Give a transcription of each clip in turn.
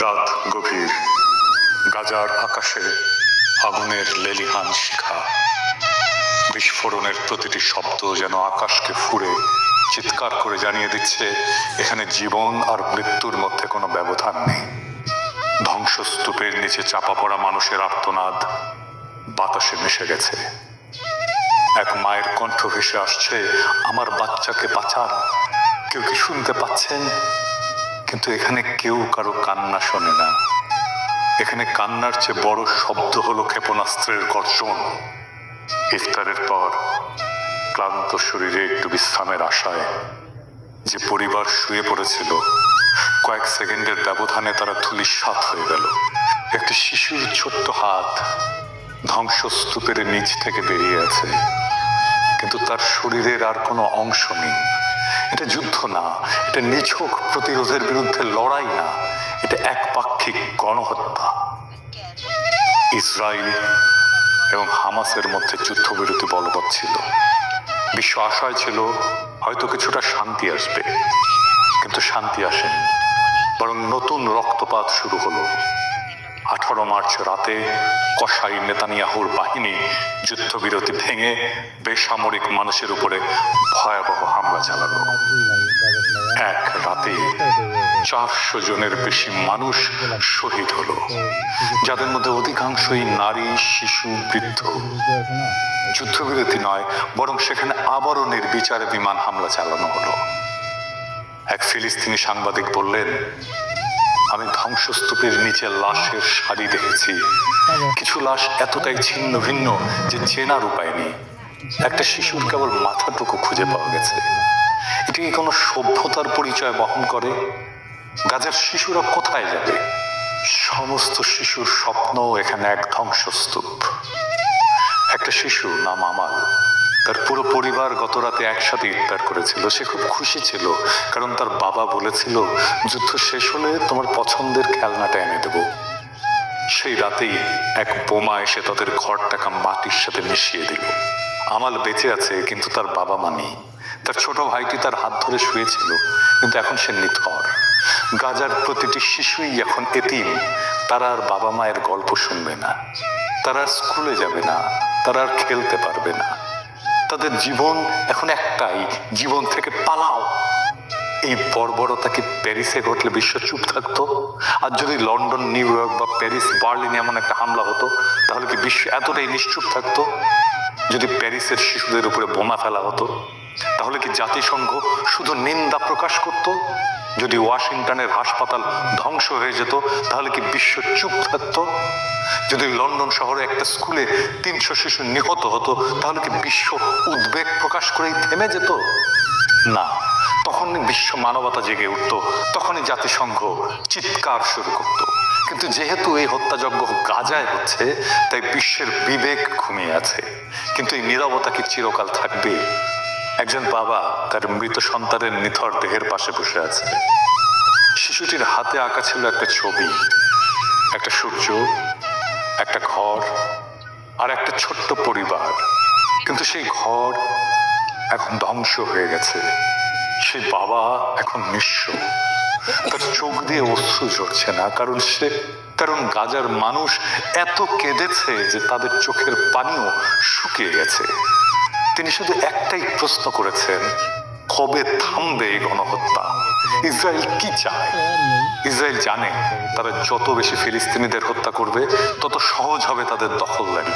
রাত গভীর, গাজার আকাশে আগুনের লেলিহান শিখা। বিস্ফোরণের প্রতিটি শব্দ যেন আকাশকে ফুঁড়ে চিৎকার করে জানিয়ে দিচ্ছে এখানে জীবন আর মৃত্যুর মধ্যে কোনো ব্যবধান নেই। ধ্বংসস্তূপের নিচে চাপা পড়া মানুষের আর্তনাদ বাতাসে মিশে গেছে। এক মায়ের কণ্ঠ ভেসে আসছে, আমার বাচ্চাকে বাঁচান। কেউ কি শুনতে পাচ্ছেন? কিন্তু এখানে কেউ কারো কান্না শোনে না। এখানে কান্নার চেয়ে বড় শব্দ হলো ক্ষেপণাস্ত্রের গর্জন। ইফতারের পর ক্লান্ত শরীরে একটু বিশ্রামের আশায় যে পরিবার শুয়ে পড়েছিল, কয়েক সেকেন্ডের ব্যবধানে তারা ধূলিসাৎ হয়ে গেল। একটি শিশুর ছোট্ট হাত ধ্বংসস্তূপের নিচ থেকে বেরিয়ে আছে, কিন্তু তার শরীরের আর কোনো অংশ নেই। এটা যুদ্ধ না, এটা নিছক প্রতিরোধের বিরুদ্ধে লড়াই না, এটা একপাক্ষিক গণহত্যা। ইসরায়েল এবং হামাসের মধ্যে যুদ্ধবিরতি বলবৎ ছিল। বিশ্ব আশায় ছিল হয়তো কিছুটা শান্তি আসবে, কিন্তু শান্তি আসেনি, বরং নতুন রক্তপাত শুরু হলো। 18 মার্চ রাতে কসাই নেতানিয়াহুর বাহিনী যুদ্ধবিরতি ভেঙে বেসামরিক মানুষের উপরে ভয়াবহ হামলা চালালো। এক রাতে 400 জনের বেশি মানুষ শহীদ হলো, যাদের মধ্যে অধিকাংশই নারী, শিশু, বৃদ্ধ। যুদ্ধবিরতি নয়, বরং সেখানে আবারও নির্বিচারে বিমান হামলা চালানো হলো। এক ফিলিস্তিনি সাংবাদিক বললেন, আমি ধ্বংসস্তূপের নিচে লাশের সারি দেখেছি। কিছু লাশ এতটাই ছিন্ন ভিন্ন যে চেনার উপায় নেই। একটা শিশুর কেবল মাথাটুকু খুঁজে পাওয়া গেছে। এটি কি কোনো সভ্যতার পরিচয় বহন করে? গাজার শিশুরা কোথায় যাবে? সমস্ত শিশুর স্বপ্ন এখানে এক ধ্বংসস্তূপ। একটা শিশু নাম আমাল, তার পুরো পরিবার গত রাতে একসাথে ইফতার করেছিল। সে খুব খুশি ছিল, কারণ তার বাবা বলেছিল, যুদ্ধ শেষ হলে তোমার পছন্দের খেলনাটা এনে দেব। সেই রাতেই এক বোমা এসে তাদের ঘরটাকে মাটির সাথে মিশিয়ে দিল। আমাল বেঁচে আছে, কিন্তু তার বাবা মা নেই। তার ছোট ভাইটি তার হাত ধরে শুয়েছিল, কিন্তু এখন সে নিথর। গাজার প্রতিটি শিশুই এখন এতিম। তারা আর বাবা মায়ের গল্প শুনবে না, তারা আর স্কুলে যাবে না, তারা আর খেলতে পারবে না। তাদের জীবন এখন একটাই, জীবন থেকে পালাও। এই বর্বরতা কি প্যারিসে ঘটলে বিশ্ব চুপ থাকতো? আর যদি লন্ডন, নিউ ইয়র্ক বা প্যারিস, বার্লিনে এমন একটা হামলা হতো, তাহলে কি বিশ্ব এতটাই নিশ্চুপ থাকতো? যদি প্যারিসের শিশুদের উপরে বোমা ফেলা হতো, তাহলে কি জাতিসংঘ শুধু নিন্দা প্রকাশ করত? যদি ওয়াশিংটনের হাসপাতাল ধ্বংস হয়ে যেত, তাহলে কি বিশ্ব চুপ থাকতো? যদি লন্ডন শহরে একটা স্কুলে 300 শিশু নিহত হতো, তাহলে কি বিশ্ব উদ্বেগ প্রকাশ করেই থেমে যেত? না, তখনই বিশ্ব মানবতা জেগে উঠত, তখনই জাতিসংঘ চিৎকার শুরু করত। কিন্তু যেহেতু এই হত্যাযজ্ঞ গাজায় হচ্ছে, তাই বিশ্বের বিবেক ঘুমিয়ে আছে। কিন্তু এই নীরবতা কি চিরকাল থাকবে? একজন বাবা তার মৃত সন্তানের নিথর দেহের পাশে বসে আছে। শিশুটির হাতে আঁকা ছিল একটা ছবি, একটা সূর্য, একটা ঘর আর একটা ছোট্ট পরিবার। কিন্তু সেই ঘর এখন ধ্বংস হয়ে গেছে। সেই বাবা এখন নিঃস্ব। তার চোখ দিয়ে অশ্রু ঝরছে না, কারণ গাজার মানুষ এত কেঁদেছে যে তাদের চোখের পানিও শুকিয়ে গেছে। তিনি শুধু একটাই প্রশ্ন করেছেন, কবে থামবে এই গণহত্যা? ইসরায়েল কি চায়? ইসরায়েল জানে তারা যত বেশি ফিলিস্তিনিদের হত্যা করবে, তত সহজ হবে তাদের দখলদারি।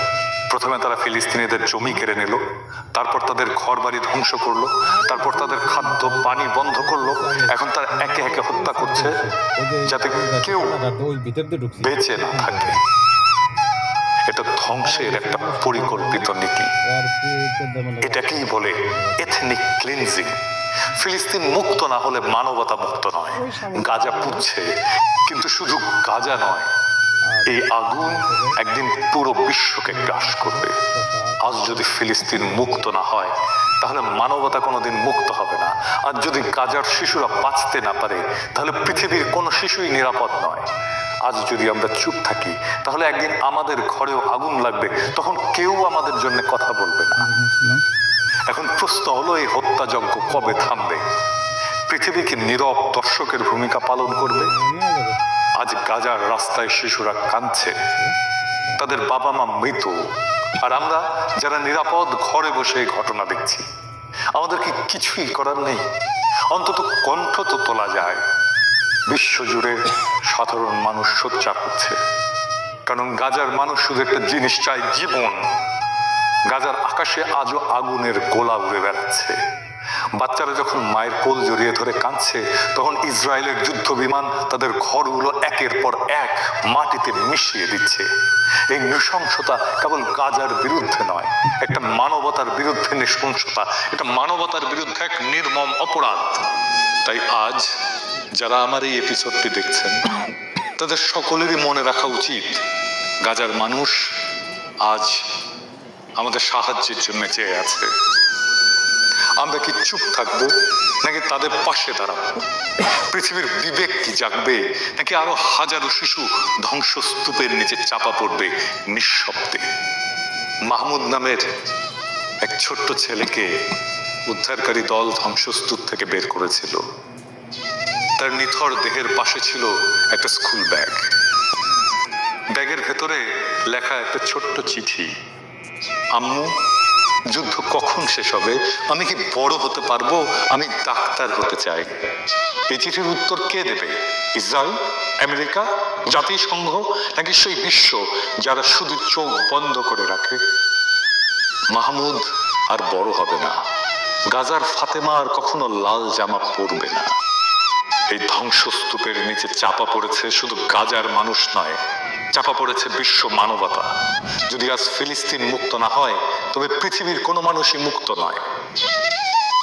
প্রথমে তারা ফিলিস্তিনিদের জমি কেড়ে নিল, তারপর তাদের ঘর বাড়ি ধ্বংস করলো, তারপর তাদের খাদ্য পানি বন্ধ করলো। এখন তারা একে একে হত্যা করছে, যাতে কেউ বেঁচে না থাকে। এটা ধ্বংসের একটা পরিকল্পিত নীতি। এটাকেই বলে এথনিক ক্লিনজিং। ফিলিস্তিন মুক্ত না হলে মানবতা মুক্ত নয়। গাজা পুড়ছে, কিন্তু শুধু গাজা নয়, এই আগুন একদিন পুরো বিশ্বকে গ্রাস করবে। আজ যদি ফিলিস্তিন মুক্ত না হয়, তাহলে মানবতা কোনোদিন মুক্ত হবে না। আর যদি গাজার শিশুরা বাঁচতে না পারে, তাহলে পৃথিবীর কোনো শিশুই নিরাপদ নয়। আজ যদি আমরা চুপ থাকি, তাহলে একদিন আমাদের ঘরেও আগুন লাগবে, তখন কেউ আমাদের জন্য কথা বলবে না। এখন প্রশ্ন হলো, এই হত্যাযজ্ঞ কবে থামবে? পৃথিবী কি নীরব দর্শকের ভূমিকা পালন করবে? আজ গাজার রাস্তায় শিশুরা কাঁদছে, তাদের বাবা মা মৃত, আর আমরা যারা নিরাপদ ঘরে বসে এই ঘটনা দেখছি, আমাদের কি কিছুই করার নেই? অন্তত কণ্ঠ তো তোলা যায়। বিশ্বজুড়ে সাধারণ মানুষ সোচ্চার হচ্ছে, কারণ গাজার মানুষ শুধু একটা জিনিস চায়, জীবন। গাজার আকাশে আজও আগুনের গোলা উড়ে বেড়াচ্ছে। বাচ্চারা যখন মায়ের কোল জড়িয়ে ধরে কাঁদছে, তখন ইসরায়েলের যুদ্ধ বিমান তাদের ঘরগুলো একের পর এক মাটিতে মিশিয়ে দিচ্ছে। এই নৃশংসতা কেবল গাজার বিরুদ্ধে নয়, একটা মানবতার বিরুদ্ধে নৃশংসতা, এটা মানবতার বিরুদ্ধে এক নির্মম অপরাধ। তাই আজ যারা আমার এই এপিসোডটি দেখছেন, তাদের সকলেরই মনে রাখা উচিত, গাজার মানুষ আজ আমাদের সাহায্যের জন্য চেয়ে আছে। আমরা কি চুপ থাকবো, নাকি তাদের পাশে দাঁড়াবো? পৃথিবীর বিবেক কি জাগবে, নাকি আরো হাজারো শিশু ধ্বংসস্তূপের নিচে চাপা পড়বে নিঃশব্দে? মাহমুদ নামের এক ছোট্ট ছেলেকে উদ্ধারকারী দল ধ্বংসস্তূপ থেকে বের করেছিল। তার নিথর দেহের পাশে ছিল একটা স্কুল ব্যাগ। ব্যাগের ভেতরে লেখা একটা ছোট্ট চিঠি, আম্মু, যুদ্ধ কখন শেষ হবে? আমি কি বড় হতে পারবো? আমি ডাক্তার হতে চাই। এই চিঠির উত্তর কে দেবে? ইসরায়েল, আমেরিকা, জাতিসংঘ, নাকি সেই বিশ্ব যারা শুধু চোখ বন্ধ করে রাখে? মাহমুদ আর বড় হবে না। গাজার ফাতেমা আর কখনো লাল জামা পরবে না। এই ধ্বংসস্তূপের নিচে চাপা পড়েছে শুধু গাজার মানুষ নয়, চাপা পড়েছে বিশ্ব মানবতা। যদি আজ ফিলিস্তিন মুক্ত না হয়, তবে পৃথিবীর কোনো মানুষই মুক্ত নয়।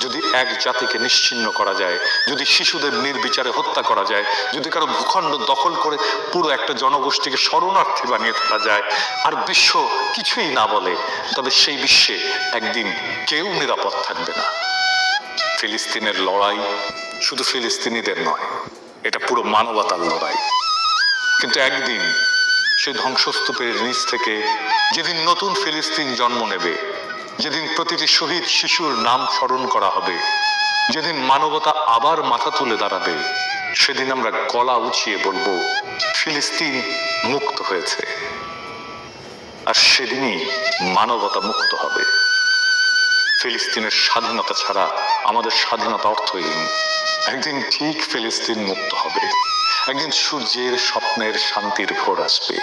যদি এক জাতিকে নিশ্চিহ্ন করা যায়, যদি শিশুদের নির্বিচারে হত্যা করা যায়, যদি কারো ভূখণ্ড দখল করে পুরো একটা জনগোষ্ঠীকে শরণার্থী বানিয়ে ফেলা যায়, আর বিশ্ব কিছুই না বলে, তবে সেই বিশ্বে একদিন কেউ নিরাপদ থাকবে না। ফিলিস্তিনের লড়াই শুধু ফিলিস্তিনিদের নয়, এটা পুরো মানবতার লড়াই। কিন্তু একদিন সেই ধ্বংসস্তূপের নিচ থেকে যেদিন নতুন ফিলিস্তিন জন্ম নেবে, যেদিন প্রতিটি শহীদ শিশুর নাম স্মরণ করা হবে, যেদিন মানবতা আবার মাথা তুলে দাঁড়াবে, সেদিন আমরা গলা উঁচিয়ে বলবো, ফিলিস্তিন মুক্ত হয়েছে। আর সেদিনই মানবতা মুক্ত হবে। ফিলিস্তিনের স্বাধীনতা ছাড়া আমাদের স্বাধীনতা অর্থহীন। একদিন ঠিক ফিলিস্তিন মুক্ত হবে। একদিন সূর্যের স্বপ্নের শান্তির ভোর আসবে।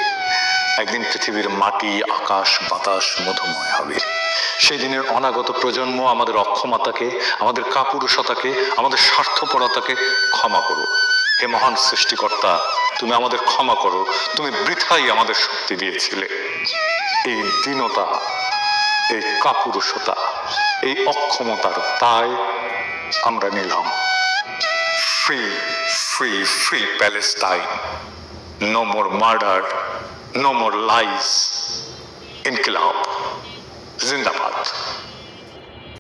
একদিন পৃথিবীর মাটি, আকাশ, বাতাস মধুময় হবে। সেই দিনের অনাগত প্রজন্ম আমাদের অক্ষমতাকে, আমাদের কাপুরুষতাকে, আমাদের স্বার্থপরতাকে ক্ষমা করো। হে মহান সৃষ্টিকর্তা, তুমি আমাদের ক্ষমা করো। তুমি বৃথাই আমাদের শক্তি দিয়েছিলে। এই দীনতা, এই কাপুরুষতা, এই অক্ষমতার দায় আমরা নিলাম। Free free free Palestine. No more murder, no more lies. ইনকিলাব জিন্দাবাদ।